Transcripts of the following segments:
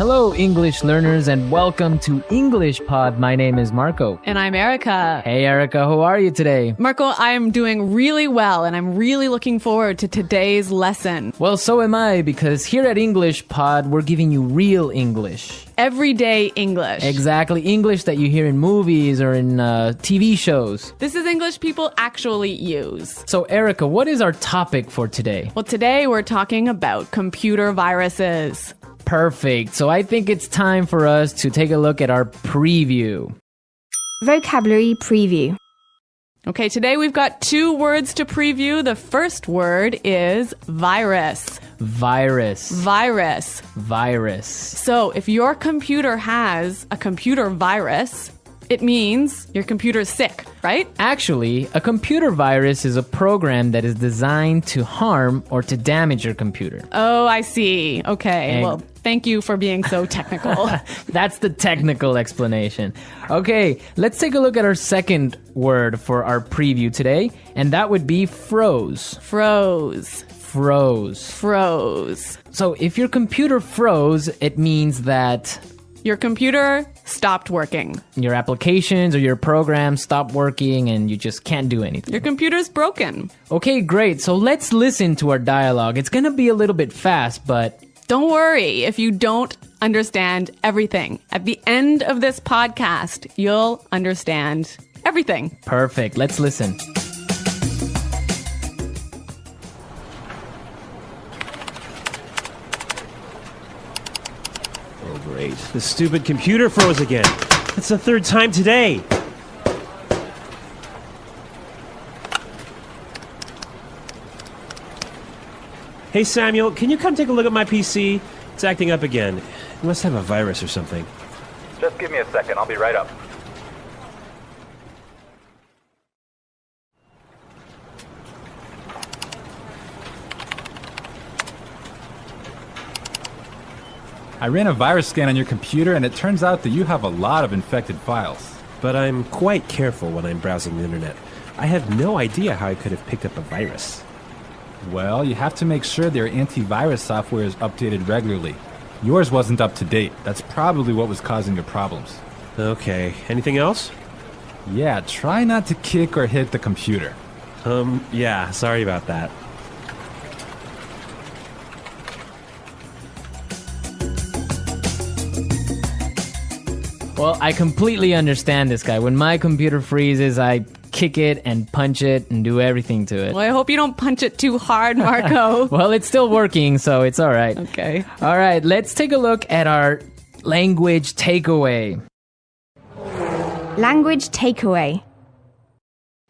Hello, English learners, and welcome to English Pod. My name is Marco. And I'm Erica. Hey, Erica, how are you today? Marco, I'm doing really well, and I'm really looking forward to today's lesson. Well, so am I, because here at English Pod, we're giving you real English. Everyday English. Exactly, English that you hear in movies or in TV shows. This is English people actually use. So, Erica, what is our topic for today? Well, today we're talking about computer viruses. Perfect. So I think it's time for us to take a look at our preview. Vocabulary preview. Okay, today we've got 2 words to preview. The first word is virus. Virus. Virus. Virus. So if your computer has a computer virus, it means your computer's sick, right? Actually, a computer virus is a program that is designed to harm or to damage your computer. Oh, I see. Okay, well, thank you for being so technical. That's the technical explanation. Okay, let's take a look at our second word for our preview today, and that would be froze. Froze. Froze. Froze. So if your computer froze, it means that your computer stopped working. Your applications or your programs stopped working and you just can't do anything. Your computer's broken. Okay, great. So let's listen to our dialogue. It's going to be a little bit fast, but don't worry if you don't understand everything. At the end of this podcast, you'll understand everything. Perfect. Let's listen. Oh, great. The stupid computer froze again. It's the 3rd time today. Hey, Samuel, can you come take a look at my PC? It's acting up again. It must have a virus or something. Just give me a second. I'll be right up. I ran a virus scan on your computer, and it turns out that you have a lot of infected files. But I'm quite careful when I'm browsing the internet. I have no idea how I could have picked up a virus. Well, you have to make sure their antivirus software is updated regularly. Yours wasn't up to date. That's probably what was causing your problems. Okay. Anything else? Yeah, try not to kick or hit the computer. Yeah, sorry about that. Well, I completely understand this guy. When my computer freezes, I kick it and punch it and do everything to it. Well, I hope you don't punch it too hard, Marco. Well, it's still working, so it's all right. Okay. All right, let's take a look at our language takeaway. Language takeaway.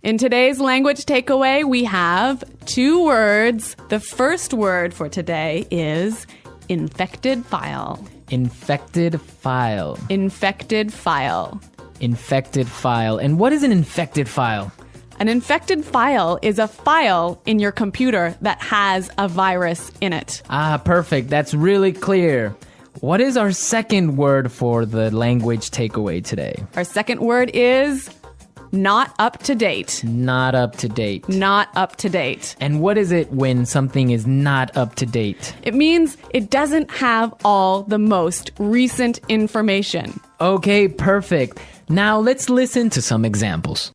In today's language takeaway, we have 2 words. The first word for today is infected file. Infected file. Infected file. Infected file. And what is an infected file? An infected file is a file in your computer that has a virus in it. Ah, perfect. That's really clear. What is our second word for the language takeaway today? Our second word is not up to date. Not up to date. Not up to date. And what is it when something is not up to date? It means it doesn't have all the most recent information. Okay, perfect. Now let's listen to some examples.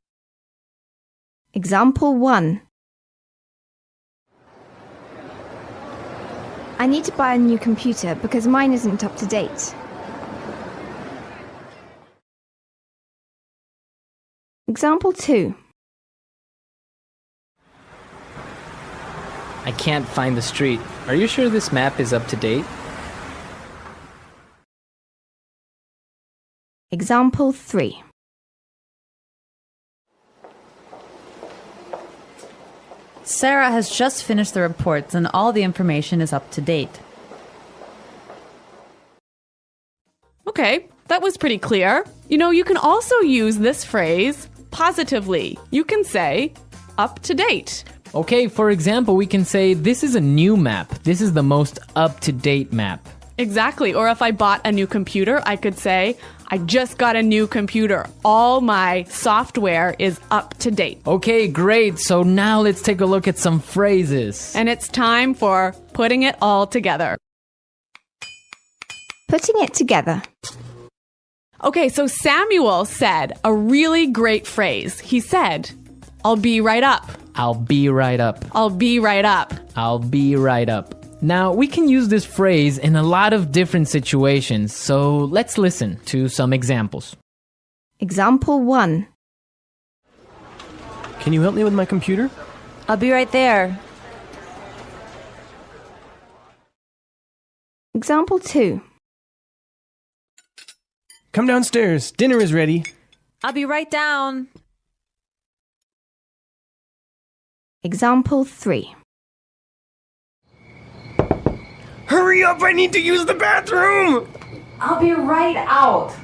Example 1. I need to buy a new computer because mine isn't up to date. Example 2. I can't find the street. Are you sure this map is up to date? Example 3. Sarah has just finished the reports and all the information is up to date. Okay, that was pretty clear. You know, you can also use this phrase positively. You can say, up to date. Okay, for example, we can say, this is a new map. This is the most up-to-date map. Exactly. Or if I bought a new computer, I could say, I just got a new computer. All my software is up to date. Okay, great. So now let's take a look at some phrases. And it's time for putting it all together. Putting it together. Okay, so Samuel said a really great phrase. He said, I'll be right up. I'll be right up. I'll be right up. I'll be right up. Now, we can use this phrase in a lot of different situations, so let's listen to some examples. Example 1. Can you help me with my computer? I'll be right there. Example 2. Come downstairs. Dinner is ready. I'll be right down. Example 3. Hurry up! I need to use the bathroom! I'll be right out.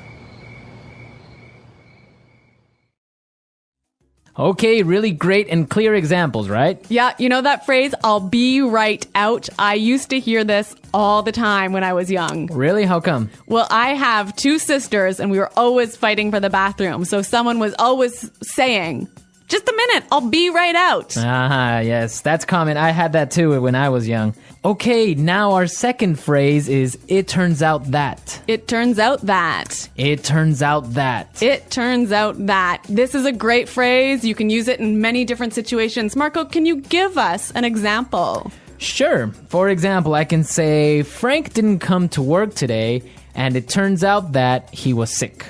Okay, really great and clear examples, right? Yeah, you know that phrase, I'll be right out? I used to hear this all the time when I was young. Really? How come? Well, I have 2 sisters and we were always fighting for the bathroom. So someone was always saying, just a minute, I'll be right out. Ah, yes, that's common. I had that too when I was young. Okay, now our second phrase is, it turns out that. It turns out that. It turns out that. It turns out that. This is a great phrase. You can use it in many different situations. Marco, can you give us an example? Sure. For example, I can say, Frank didn't come to work today, and it turns out that he was sick.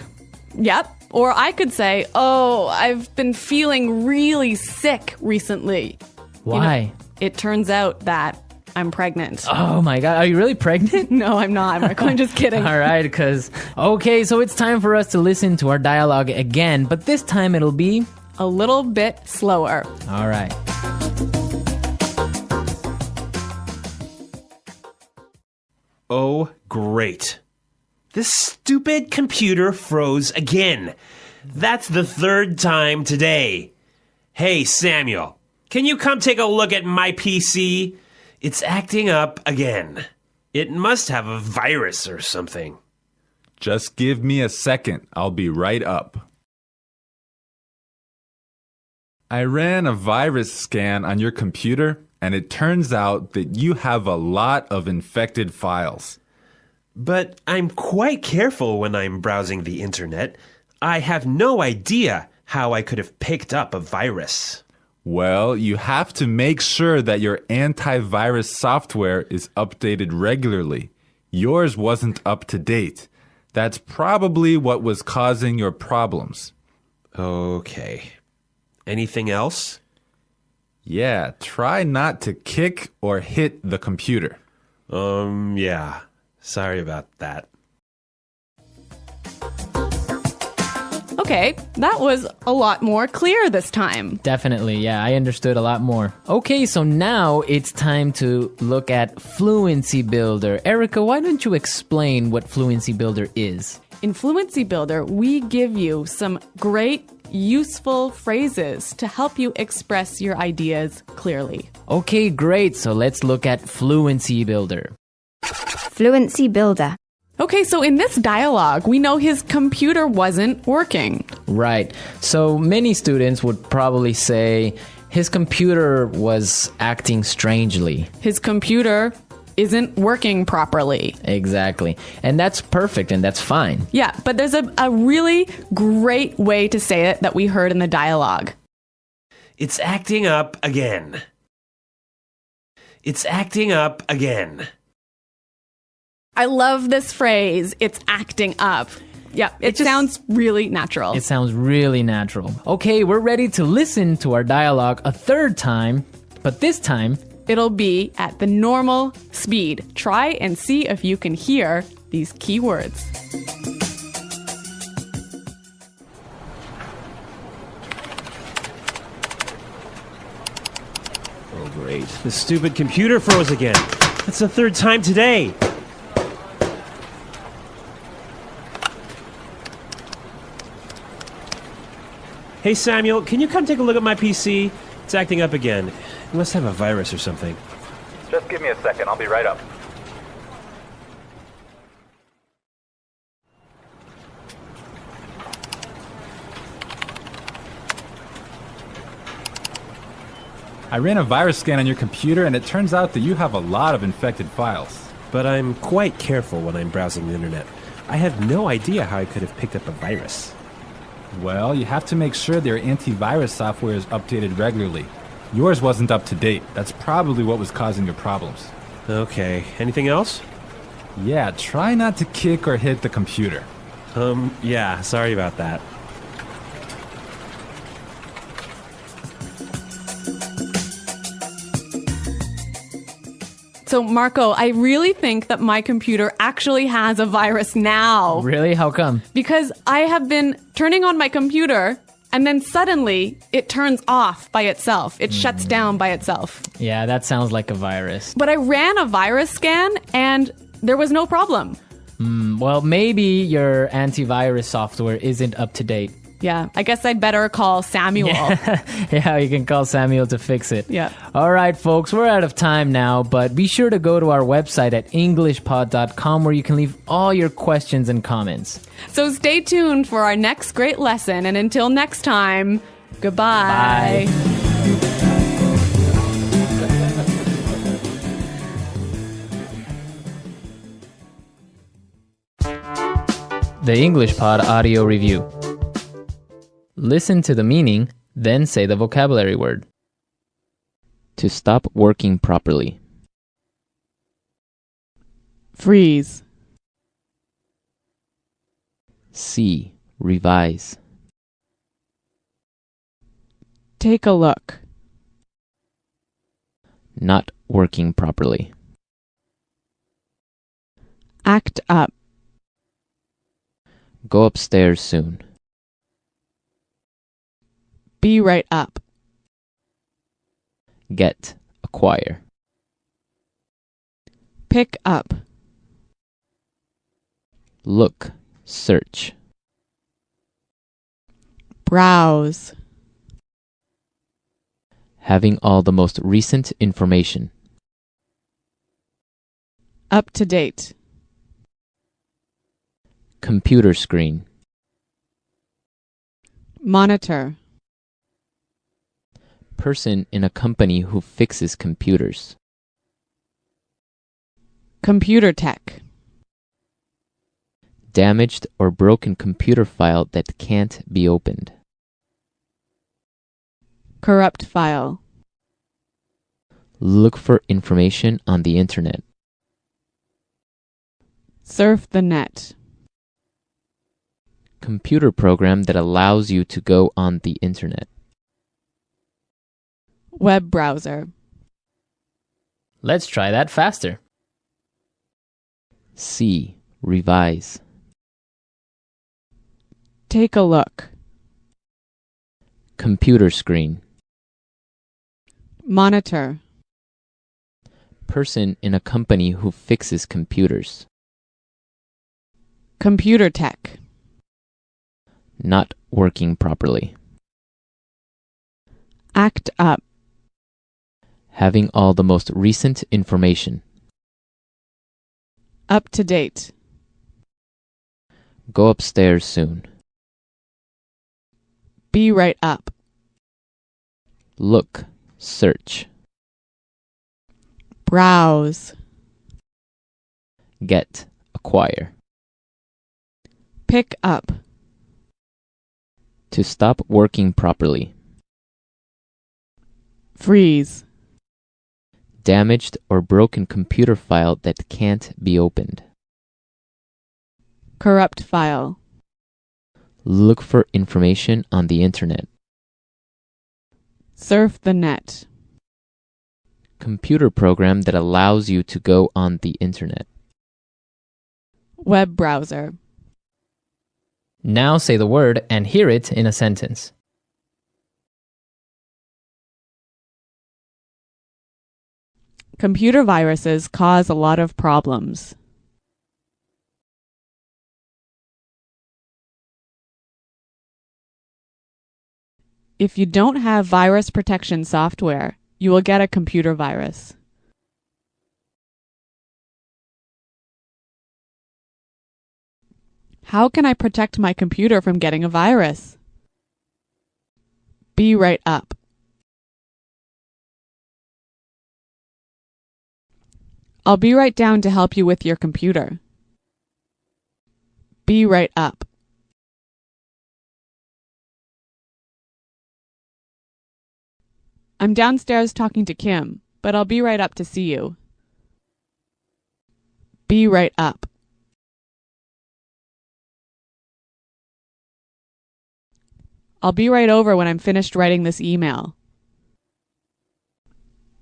Yep. Or I could say, oh, I've been feeling really sick recently. Why? It turns out that I'm pregnant. Oh my God, are you really pregnant? No, I'm not, Marco. I'm just kidding. All right, okay, so it's time for us to listen to our dialogue again, but this time it'll be A little bit slower. all right. Oh, great. This stupid computer froze again. That's the 3rd time today. Hey, Samuel, can you come take a look at my PC? It's acting up again. It must have a virus or something. Just give me a second. I'll be right up. I ran a virus scan on your computer, and it turns out that you have a lot of infected files. But I'm quite careful when I'm browsing the internet. I have no idea how I could have picked up a virus. Well, you have to make sure that your antivirus software is updated regularly. Yours wasn't up to date. That's probably what was causing your problems. Okay. Anything else? Yeah, try not to kick or hit the computer. Yeah. Sorry about that. Okay, that was a lot more clear this time. Definitely, yeah, I understood a lot more. Okay, so now it's time to look at Fluency Builder. Erica, why don't you explain what Fluency Builder is? In Fluency Builder, we give you some great, useful phrases to help you express your ideas clearly. Okay, great, so let's look at Fluency Builder. Fluency Builder. Okay, so in this dialogue, we know his computer wasn't working. Right, so many students would probably say his computer was acting strangely. His computer isn't working properly. Exactly, and that's perfect and that's fine. Yeah, but there's a really great way to say it that we heard in the dialogue. It's acting up again. It's acting up again. I love this phrase, it's acting up. Yeah, it sounds really natural. It sounds really natural. Okay, we're ready to listen to our dialogue a 3rd time, but this time, it'll be at the normal speed. Try and see if you can hear these key words. Oh, great. The stupid computer froze again. That's the 3rd time today. Hey, Samuel, can you come take a look at my PC? It's acting up again. It must have a virus or something. Just give me a second. I'll be right up. I ran a virus scan on your computer, and it turns out that you have a lot of infected files. but I'm quite careful when I'm browsing the internet. I have no idea how I could have picked up a virus. Well, you have to make sure their antivirus software is updated regularly. Yours wasn't up to date. That's probably what was causing your problems. Okay, anything else? Yeah, try not to kick or hit the computer. Yeah, sorry about that. So, Marco, I really think that my computer actually has a virus now. Really? How come? Because I have been turning on my computer and then suddenly it turns off by itself. It shuts down by itself. Yeah, that sounds like a virus. But I ran a virus scan and there was no problem. Well, maybe your antivirus software isn't up to date. Yeah, I guess I'd better call Samuel. Yeah, you can call Samuel to fix it. Yeah. All right, folks, we're out of time now, but be sure to go to our website at englishpod.com where you can leave all your questions and comments. So stay tuned for our next great lesson. And until next time, goodbye. Bye. The English Pod Audio Review. Listen to the meaning, then say the vocabulary word. To stop working properly. Freeze. See, revise. Take a look. Not working properly. Act up. Go upstairs soon. Be right up. Get, acquire. Pick up. Look, search. Browse. Having all the most recent information. Up to date. Computer screen. Monitor. Person in a company who fixes computers. Computer tech. Damaged or broken computer file that can't be opened. Corrupt file. Look for information on the internet. Surf the net. Computer program that allows you to go on the internet. Web browser. Let's try that faster. See, revise. Take a look. Computer screen. Monitor. Person in a company who fixes computers. Computer tech. Not working properly. Act up. Having all the most recent information. Up to date. Go upstairs soon. Be right up. Look, search. Browse. Get, acquire. Pick up. To stop working properly. Freeze. Damaged or broken computer file that can't be opened. Corrupt file. Look for information on the internet. Surf the net. Computer program that allows you to go on the internet. Web browser. Now say the word and hear it in a sentence. Computer viruses cause a lot of problems. If you don't have virus protection software, you will get a computer virus. How can I protect my computer from getting a virus? Be right up. I'll be right down to help you with your computer. Be right up. I'm downstairs talking to Kim, but I'll be right up to see you. Be right up. I'll be right over when I'm finished writing this email.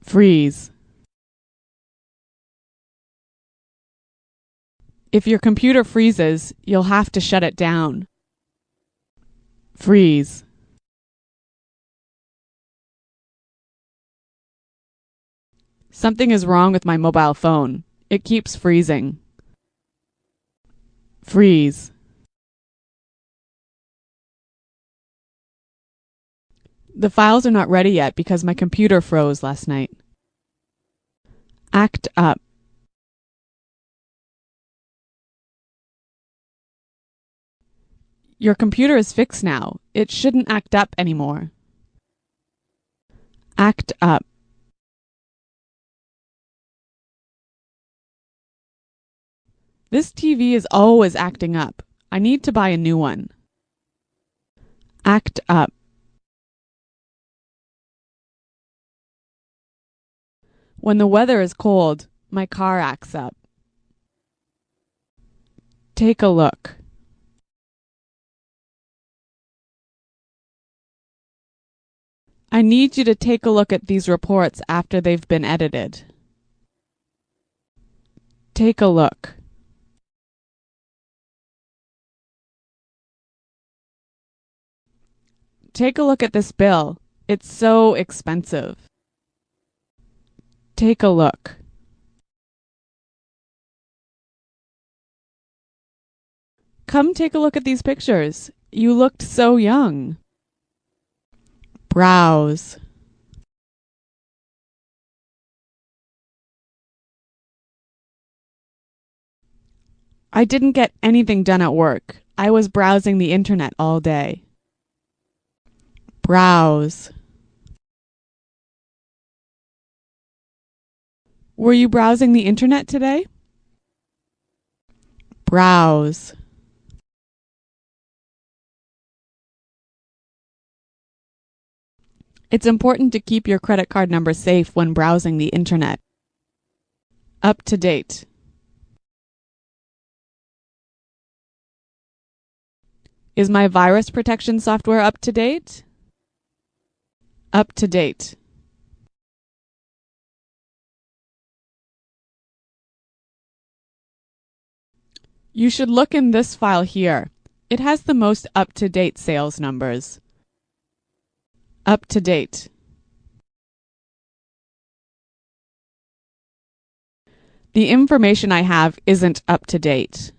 Freeze. If your computer freezes, you'll have to shut it down. Freeze. Something is wrong with my mobile phone. It keeps freezing. Freeze. The files are not ready yet because my computer froze last night. Act up. Your computer is fixed now. It shouldn't act up anymore. Act up. This TV is always acting up. I need to buy a new one. Act up. When the weather is cold, my car acts up. Take a look. I need you to take a look at these reports after they've been edited. Take a look. Take a look at this bill. It's so expensive. Take a look. Come take a look at these pictures. You looked so young. Browse. I didn't get anything done at work. I was browsing the internet all day. Browse. Were you browsing the internet today? Browse. It's important to keep your credit card number safe when browsing the internet. Up to date. Is my virus protection software up to date? Up to date. You should look in this file here. It has the most up-to-date sales numbers. Up to date. The information I have isn't up to date.